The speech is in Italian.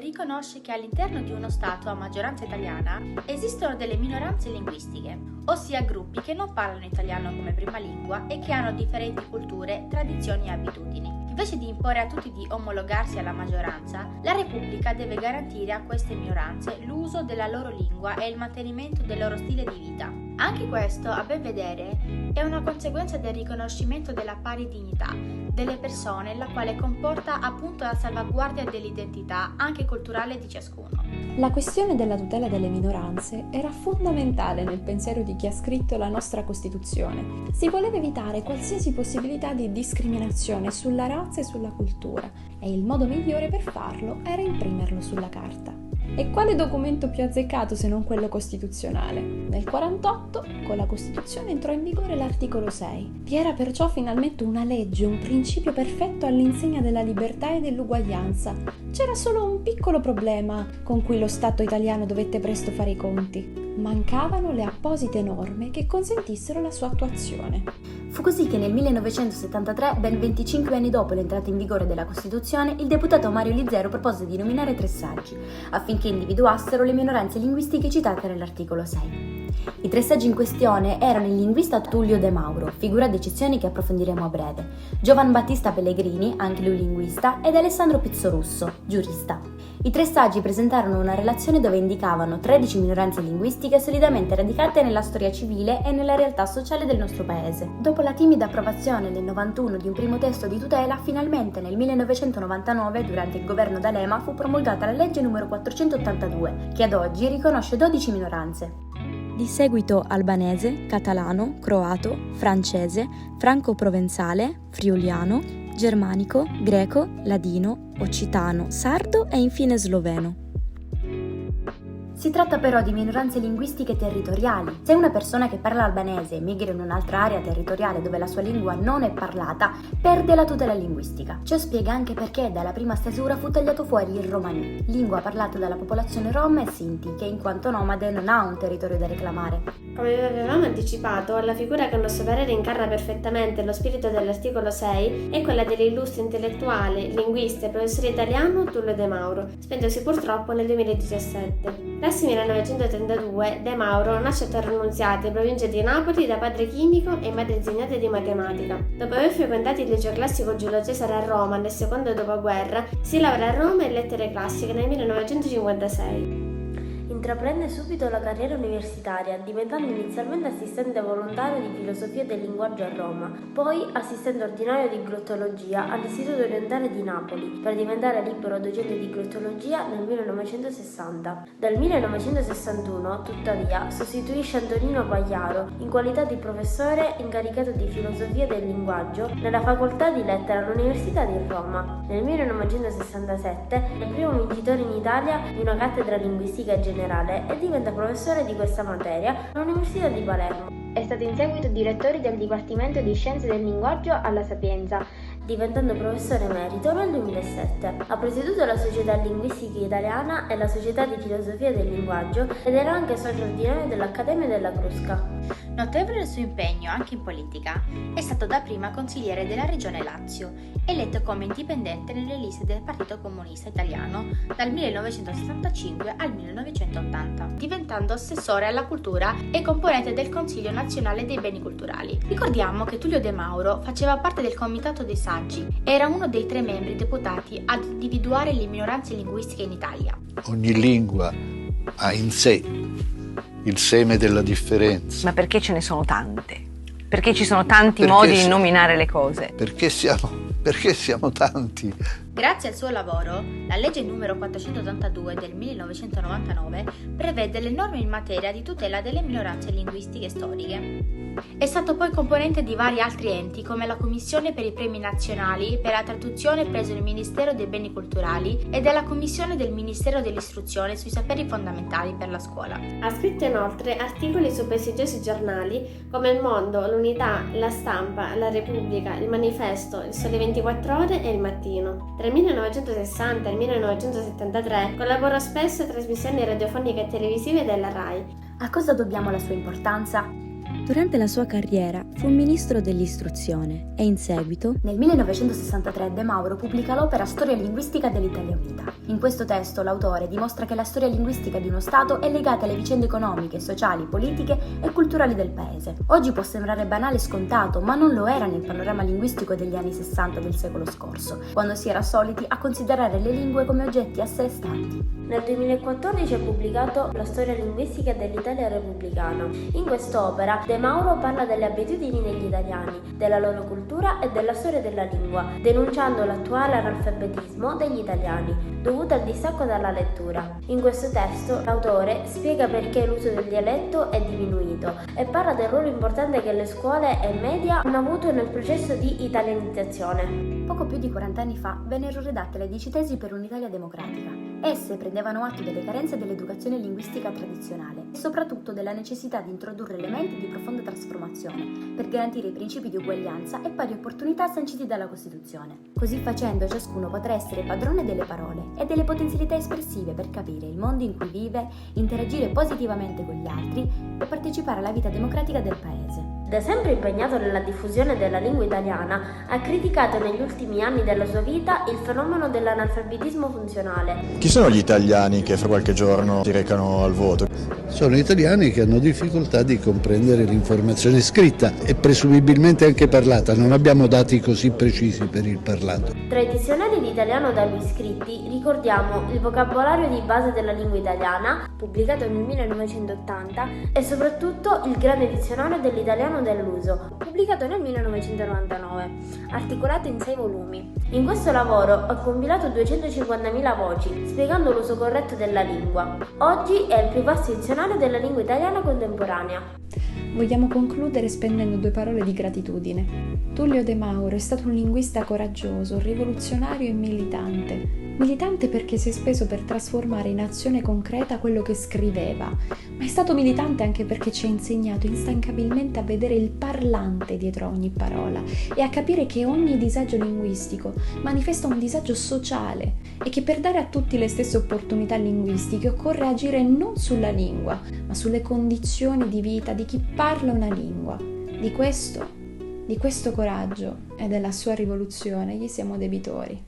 riconosce che all'interno di uno Stato a maggioranza italiana esistono delle minoranze linguistiche, ossia gruppi che non parlano italiano come prima lingua e che hanno differenti culture, tradizioni e abitudini. Invece di imporre a tutti di omologarsi alla maggioranza, la Repubblica deve garantire a queste minoranze l'uso della loro lingua e il mantenimento del loro stile di vita. Anche questo, a ben vedere, è una conseguenza del riconoscimento della pari dignità delle persone, la quale comporta appunto la salvaguardia dell'identità anche culturale di ciascuno. La questione della tutela delle minoranze era fondamentale nel pensiero di chi ha scritto la nostra Costituzione. Si voleva evitare qualsiasi possibilità di discriminazione sulla razza e sulla cultura, e il modo migliore per farlo era imprimerlo sulla carta. E quale documento più azzeccato se non quello costituzionale? Nel 1948, con la Costituzione entrò in vigore l'articolo 6. Vi era perciò finalmente una legge, un principio perfetto all'insegna della libertà e dell'uguaglianza. C'era solo un piccolo problema con cui lo Stato italiano dovette presto fare i conti. Mancavano le apposite norme che consentissero la sua attuazione. Fu così che nel 1973, ben 25 anni dopo l'entrata in vigore della Costituzione, il deputato Mario Lizzero propose di nominare 3 saggi, affinché individuassero le minoranze linguistiche citate nell'articolo 6. I 3 saggi in questione erano il linguista Tullio De Mauro, figura d'eccezione che approfondiremo a breve, Giovan Battista Pellegrini, anche lui linguista, ed Alessandro Pizzorusso, giurista. I 3 saggi presentarono una relazione dove indicavano 13 minoranze linguistiche solidamente radicate nella storia civile e nella realtà sociale del nostro paese. Dopo la timida approvazione nel 91 di un primo testo di tutela, finalmente nel 1999, durante il governo D'Alema, fu promulgata la legge numero 482, che ad oggi riconosce 12 minoranze. Di seguito albanese, catalano, croato, francese, franco-provenzale, friuliano, germanico, greco, ladino, occitano, sardo e infine sloveno. Si tratta però di minoranze linguistiche territoriali. Se una persona che parla albanese migra in un'altra area territoriale dove la sua lingua non è parlata, perde la tutela linguistica. Ciò spiega anche perché dalla prima stesura fu tagliato fuori il romani, lingua parlata dalla popolazione rom e sinti, che in quanto nomade non ha un territorio da reclamare. Come vi avevamo anticipato, la figura che a nostro parere incarna perfettamente lo spirito dell'articolo 6 è quella dell'illustre intellettuale, linguista e professore italiano Tullio De Mauro, spentosi purtroppo nel 2017. Classe 1932, De Mauro nasce a Torre Annunziata, in provincia di Napoli, da padre chimico e madre insegnante di matematica. Dopo aver frequentato il liceo classico Giulio Cesare a Roma nel secondo dopoguerra, si laurea a Roma in lettere classiche nel 1956. Intraprende subito la carriera universitaria, diventando inizialmente assistente volontario di filosofia del linguaggio a Roma, poi assistente ordinario di glottologia all'Istituto Orientale di Napoli, per diventare libero docente di glottologia nel 1960. Dal 1961, tuttavia, sostituisce Antonino Pagliaro in qualità di professore incaricato di filosofia del linguaggio nella facoltà di lettere all'Università di Roma. Nel 1967 è il primo vincitore in Italia di una cattedra linguistica generale e diventa professore di questa materia all'Università di Palermo. È stato in seguito direttore del Dipartimento di Scienze del Linguaggio alla Sapienza, diventando professore emerito nel 2007. Ha presieduto la Società Linguistica Italiana e la Società di Filosofia del Linguaggio ed era anche socio ordinario dell'Accademia della Crusca. Notevole il suo impegno anche in politica, è stato dapprima consigliere della Regione Lazio, eletto come indipendente nelle liste del Partito Comunista Italiano dal 1975 al 1980, diventando assessore alla cultura e componente del Consiglio Nazionale dei Beni Culturali. Ricordiamo che Tullio De Mauro faceva parte del Comitato dei Saggi, era uno dei 3 membri deputati ad individuare le minoranze linguistiche in Italia. Ogni lingua ha in sé il seme della differenza. Ma perché ce ne sono tante? Perché ci sono tanti modi di nominare le cose? Perché siamo tanti. Grazie al suo lavoro, la legge numero 482 del 1999 prevede le norme in materia di tutela delle minoranze linguistiche storiche. È stato poi componente di vari altri enti come la Commissione per i Premi Nazionali per la traduzione presso il Ministero dei Beni Culturali e della Commissione del Ministero dell'Istruzione sui saperi fondamentali per la scuola. Ha scritto inoltre articoli su prestigiosi giornali come Il Mondo, L'Unità, La Stampa, La Repubblica, Il Manifesto, Il Sole 24 Ore e Il Mattino. Tra il 1960 e il 1973 collaborò spesso a trasmissioni radiofoniche e televisive della RAI. A cosa dobbiamo la sua importanza? Durante la sua carriera fu ministro dell'istruzione e in seguito, nel 1963, De Mauro pubblica l'opera Storia linguistica dell'Italia Unita. In questo testo l'autore dimostra che la storia linguistica di uno Stato è legata alle vicende economiche, sociali, politiche e culturali del paese. Oggi può sembrare banale e scontato, ma non lo era nel panorama linguistico degli anni 60 del secolo scorso, quando si era soliti a considerare le lingue come oggetti a sé stanti. Nel 2014 ha pubblicato La storia linguistica dell'Italia repubblicana. In quest'opera De Mauro parla delle abitudini degli italiani, della loro cultura e della storia della lingua, denunciando l'attuale analfabetismo degli italiani, dovuto al distacco dalla lettura. In questo testo l'autore spiega perché l'uso del dialetto è diminuito e parla del ruolo importante che le scuole e media hanno avuto nel processo di italianizzazione. Poco più di 40 anni fa vennero redatte le 10 tesi per un'Italia democratica. Esse prendevano atto delle carenze dell'educazione linguistica tradizionale e soprattutto della necessità di introdurre elementi di profonda trasformazione per garantire i principi di uguaglianza e pari opportunità sanciti dalla Costituzione. Così facendo ciascuno potrà essere padrone delle parole e delle potenzialità espressive per capire il mondo in cui vive, interagire positivamente con gli altri e partecipare alla vita democratica del Paese. Da sempre impegnato nella diffusione della lingua italiana, ha criticato negli ultimi anni della sua vita il fenomeno dell'analfabetismo funzionale. Chi sono gli italiani che fra qualche giorno si recano al voto? Sono italiani che hanno difficoltà di comprendere l'informazione scritta e presumibilmente anche parlata. Non abbiamo dati così precisi per il parlato. Tra i dizionari di italiano da lui scritti ricordiamo il vocabolario di base della lingua italiana, pubblicato nel 1980, e soprattutto il grande dizionario dell'italiano dell'uso, pubblicato nel 1999, articolato in 6 volumi. In questo lavoro ha compilato 250.000 voci, spiegando l'uso corretto della lingua. Oggi è il più vasto dizionario della lingua italiana contemporanea. Vogliamo concludere spendendo 2 parole di gratitudine. Tullio De Mauro è stato un linguista coraggioso, rivoluzionario e militante. Militante perché si è speso per trasformare in azione concreta quello che scriveva, ma è stato militante anche perché ci ha insegnato instancabilmente a vedere il parlante dietro a ogni parola e a capire che ogni disagio linguistico manifesta un disagio sociale e che per dare a tutti le stesse opportunità linguistiche occorre agire non sulla lingua, ma sulle condizioni di vita di chi parla una lingua. Di questo coraggio e della sua rivoluzione gli siamo debitori.